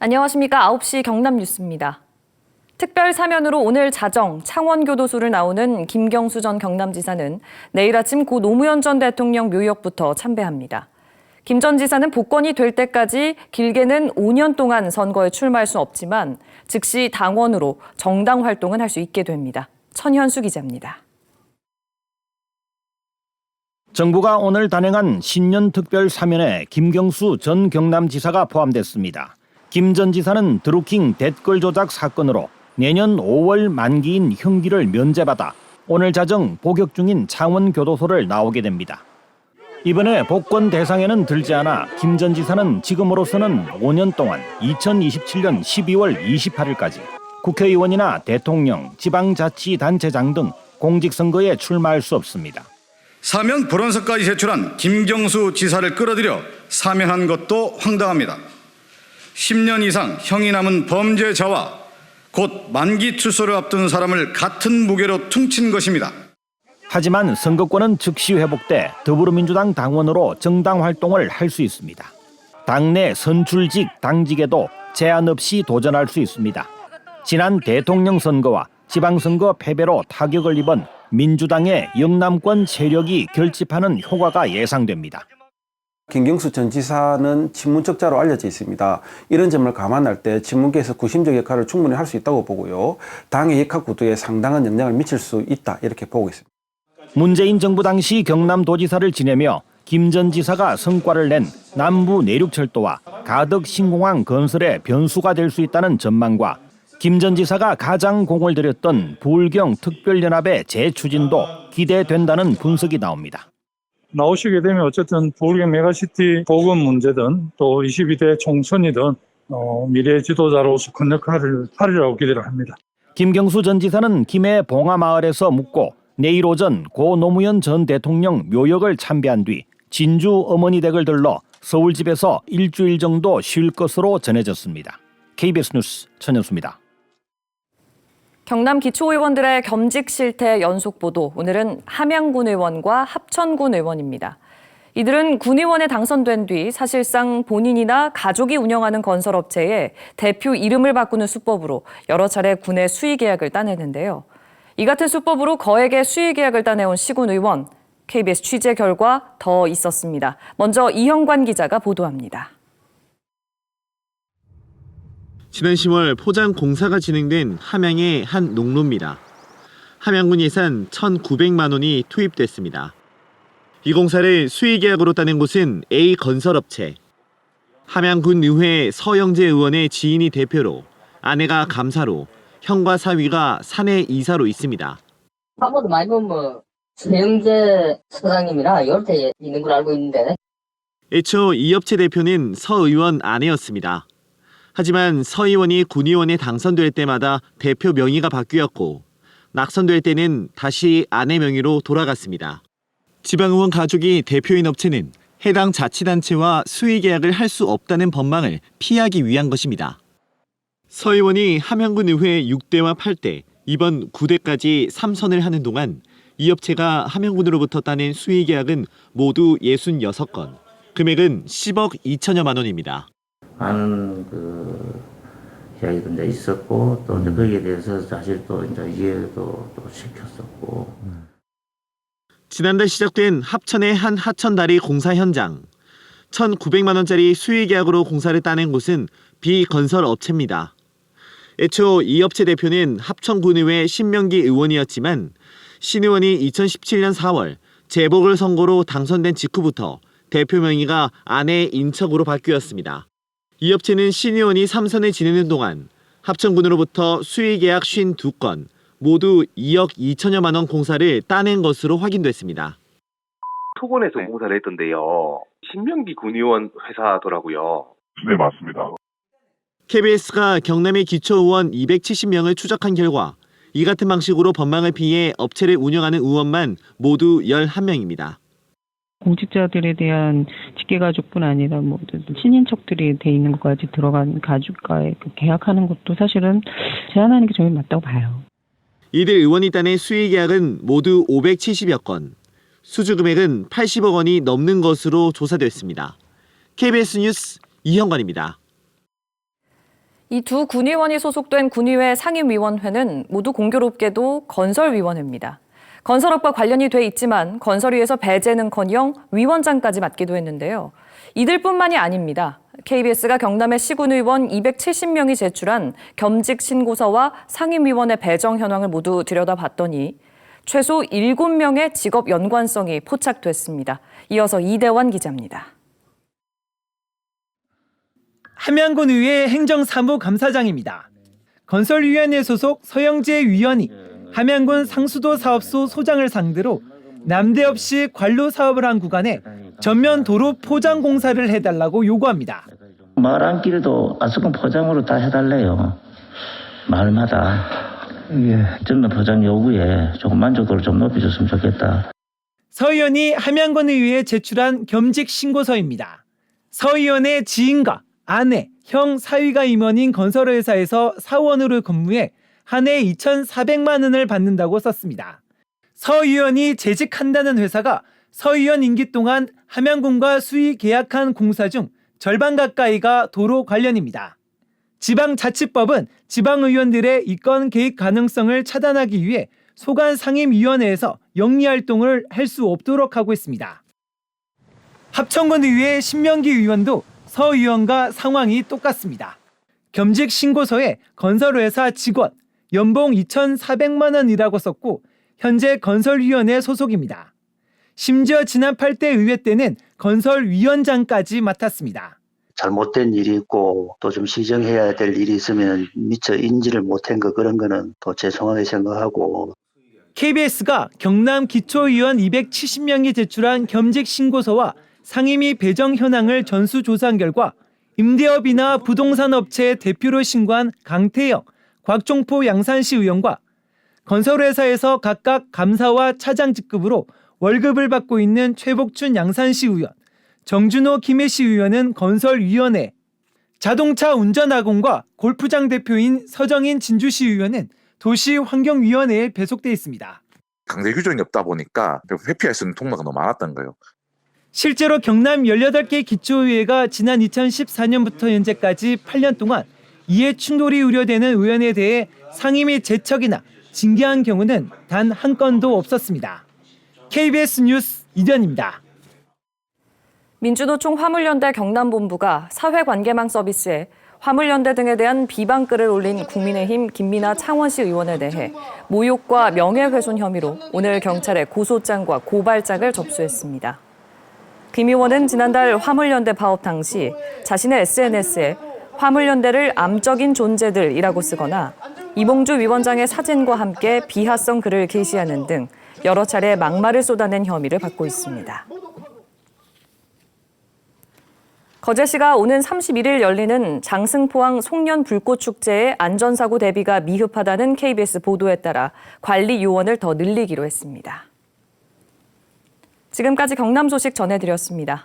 안녕하십니까. 9시 경남 뉴스입니다. 특별 사면으로 오늘 자정 창원교도소를 나오는 김경수 전 경남지사는 내일 아침 고 노무현 전 대통령 묘역부터 참배합니다. 김 전 지사는 복권이 될 때까지 길게는 5년 동안 선거에 출마할 수 없지만 즉시 당원으로 정당 활동은 할 수 있게 됩니다. 천현수 기자입니다. 정부가 오늘 단행한 신년 특별 사면에 김경수 전 경남지사가 포함됐습니다. 김 전 지사는 드루킹 댓글 조작 사건으로 내년 5월 만기인 형기를 면제받아 오늘 자정 복역 중인 창원교도소를 나오게 됩니다. 이번에 복권 대상에는 들지 않아 김 전 지사는 지금으로서는 5년 동안 2027년 12월 28일까지 국회의원이나 대통령, 지방자치단체장 등 공직선거에 출마할 수 없습니다. 사면 불원서까지 제출한 김경수 지사를 끌어들여 사면한 것도 황당합니다. 10년 이상 형이 남은 범죄자와 곧 만기 출소를 앞둔 사람을 같은 무게로 퉁친 것입니다. 하지만 선거권은 즉시 회복돼 더불어민주당 당원으로 정당 활동을 할 수 있습니다. 당내 선출직, 당직에도 제한 없이 도전할 수 있습니다. 지난 대통령 선거와 지방선거 패배로 타격을 입은 민주당의 영남권 세력이 결집하는 효과가 예상됩니다. 김경수 전 지사는 친문적자로 알려져 있습니다. 이런 점을 감안할 때 친문계에서 구심적 역할을 충분히 할 수 있다고 보고요. 당의 역학 구도에 상당한 영향을 미칠 수 있다 이렇게 보고 있습니다. 문재인 정부 당시 경남도지사를 지내며 김 전 지사가 성과를 낸 남부 내륙철도와 가덕 신공항 건설의 변수가 될 수 있다는 전망과 김 전 지사가 가장 공을 들였던 부울경 특별연합의 재추진도 기대된다는 분석이 나옵니다. 나오시게 되면 어쨌든 부울경 메가시티 보건 문제든 또 22대 총선이든 미래 지도자로서 큰 역할을 하리라고 기대를 합니다. 김경수 전 지사는 김해 봉화마을에서 묵고 내일 오전 고 노무현 전 대통령 묘역을 참배한 뒤 진주 어머니 댁을 들러 서울집에서 일주일 정도 쉴 것으로 전해졌습니다. KBS 뉴스 천현수입니다. 경남 기초의원들의 겸직 실태 연속 보도. 오늘은 함양군 의원과 합천군 의원입니다. 이들은 군의원에 당선된 뒤 사실상 본인이나 가족이 운영하는 건설업체에 대표 이름을 바꾸는 수법으로 여러 차례 군의 수의 계약을 따내는데요. 이 같은 수법으로 거액의 수의 계약을 따내온 시군 의원. KBS 취재 결과 더 있었습니다. 먼저 이형관 기자가 보도합니다. 지난 10월 포장 공사가 진행된 함양의 한 농로입니다. 함양군 예산 1,900만 원이 투입됐습니다. 이 공사를 수의계약으로 따낸 곳은 A건설업체. 함양군 의회 서영재 의원의 지인이 대표로, 아내가 감사로, 형과 사위가 사내 이사로 있습니다. 한 번도 많이 보면 서영재 사장님이나 이럴 때 있는 걸 알고 있는데. 애초 이 업체 대표는 서 의원 아내였습니다. 하지만 서 의원이 군의원에 당선될 때마다 대표 명의가 바뀌었고 낙선될 때는 다시 아내 명의로 돌아갔습니다. 지방의원 가족이 대표인 업체는 해당 자치단체와 수의계약을 할 수 없다는 법망을 피하기 위한 것입니다. 서 의원이 함양군 의회 6대와 8대, 이번 9대까지 3선을 하는 동안 이 업체가 함양군으로부터 따낸 수의계약은 모두 66건, 금액은 10억 2천여만 원입니다. 많은 이야기도 이제 있었고 또 이제 거기에 대해서 사실 또 이제 이해도 또 시켰었고. 지난달 시작된 합천의 한 하천다리 공사 현장. 1,900만 원짜리 수의계약으로 공사를 따낸 곳은 비건설 업체입니다. 애초 이 업체 대표는 합천군의회 신명기 의원이었지만 신 의원이 2017년 4월 재보궐선거로 당선된 직후부터 대표 명의가 아내 인척으로 바뀌었습니다. 이 업체는 신 의원이 3선에 지내는 동안 합천군으로부터 수의계약 52건, 모두 2억 2천여만 원 공사를 따낸 것으로 확인됐습니다. 토건에서 공사를 했던데요. 신명기 군의원 회사더라고요. 네, 맞습니다. KBS가 경남의 기초의원 270명을 추적한 결과 이 같은 방식으로 법망을 피해 업체를 운영하는 의원만 모두 11명입니다. 공직자들에 대한 직계가족뿐 아니라 친인척들이 돼 있는 것까지 들어간 가족과의 계약하는 것도 사실은 제한하는 게 저는 맞다고 봐요. 이들 의원이 따낸 수의계약은 모두 570여 건, 수주금액은 80억 원이 넘는 것으로 조사됐습니다. KBS 뉴스 이형관입니다. 이 두 군의원이 소속된 군의회 상임위원회는 모두 공교롭게도 건설위원회입니다. 건설업과 관련이 돼 있지만 건설위에서 배제는커녕 위원장까지 맡기도 했는데요. 이들뿐만이 아닙니다. KBS가 경남의 시군의원 270명이 제출한 겸직 신고서와 상임위원회 배정 현황을 모두 들여다봤더니 최소 7명의 직업 연관성이 포착됐습니다. 이어서 이대환 기자입니다. 함양군의회 행정사무감사장입니다. 건설위원회 소속 서영재 위원이 함양군 상수도 사업소 소장을 상대로 남대없이 관로 사업을 한 구간에 전면 도로 포장 공사를 해달라고 요구합니다. 말안길도 아스콘 포장으로 다 해달래요. 마을마다. 전면 포장 요구에 조금 만족도를 좀 높여줬으면 좋겠다. 서 의원이 함양군의회에 제출한 겸직 신고서입니다. 서 의원의 지인과 아내, 형, 사위가 임원인 건설회사에서 사원으로 근무해 한 해 2,400만 원을 받는다고 썼습니다. 서 의원이 재직한다는 회사가 서 의원 임기 동안 함양군과 수의 계약한 공사 중 절반 가까이가 도로 관련입니다. 지방자치법은 지방의원들의 이권 개입 가능성을 차단하기 위해 소관상임위원회에서 영리활동을 할 수 없도록 하고 있습니다. 합천군의회 신명기 의원도 서 의원과 상황이 똑같습니다. 겸직 신고서에 건설회사 직원, 연봉 2,400만 원이라고 썼고 현재 건설위원회 소속입니다. 심지어 지난 8대 의회 때는 건설위원장까지 맡았습니다. 잘못된 일이 있고 또 좀 시정해야 될 일이 있으면 미처 인지를 못한 거 그런 거는 또 죄송하게 생각하고. KBS가 경남 기초의원 270명이 제출한 겸직 신고서와 상임위 배정 현황을 전수조사한 결과 임대업이나 부동산 업체의 대표로 신고한 강태영, 곽종포 양산시 의원과 건설회사에서 각각 감사와 차장 직급으로 월급을 받고 있는 최복춘 양산시 의원, 정준호 김해시 의원은 건설위원회, 자동차 운전학원과 골프장 대표인 서정인 진주시 의원은 도시환경위원회에 배속돼 있습니다. 강제 규정이 없다 보니까 회피할 수 있는 통로가 너무 많았던 거예요. 실제로 경남 18개 기초의회가 지난 2014년부터 현재까지 8년 동안 이해 충돌이 우려되는 의원에 대해 상임위 제척이나 징계한 경우는 단 한 건도 없었습니다. KBS 뉴스 이대현입니다. 민주노총 화물연대 경남본부가 사회관계망 서비스에 화물연대 등에 대한 비방글을 올린 국민의힘 김민아 창원시 의원에 대해 모욕과 명예훼손 혐의로 오늘 경찰에 고소장과 고발장을 접수했습니다. 김 의원은 지난달 화물연대 파업 당시 자신의 SNS에 화물연대를 암적인 존재들이라고 쓰거나 이봉주 위원장의 사진과 함께 비하성 글을 게시하는 등 여러 차례 막말을 쏟아낸 혐의를 받고 있습니다. 거제시가 오는 31일 열리는 장승포항 송년 불꽃축제의 안전사고 대비가 미흡하다는 KBS 보도에 따라 관리 요원을 더 늘리기로 했습니다. 지금까지 경남 소식 전해드렸습니다.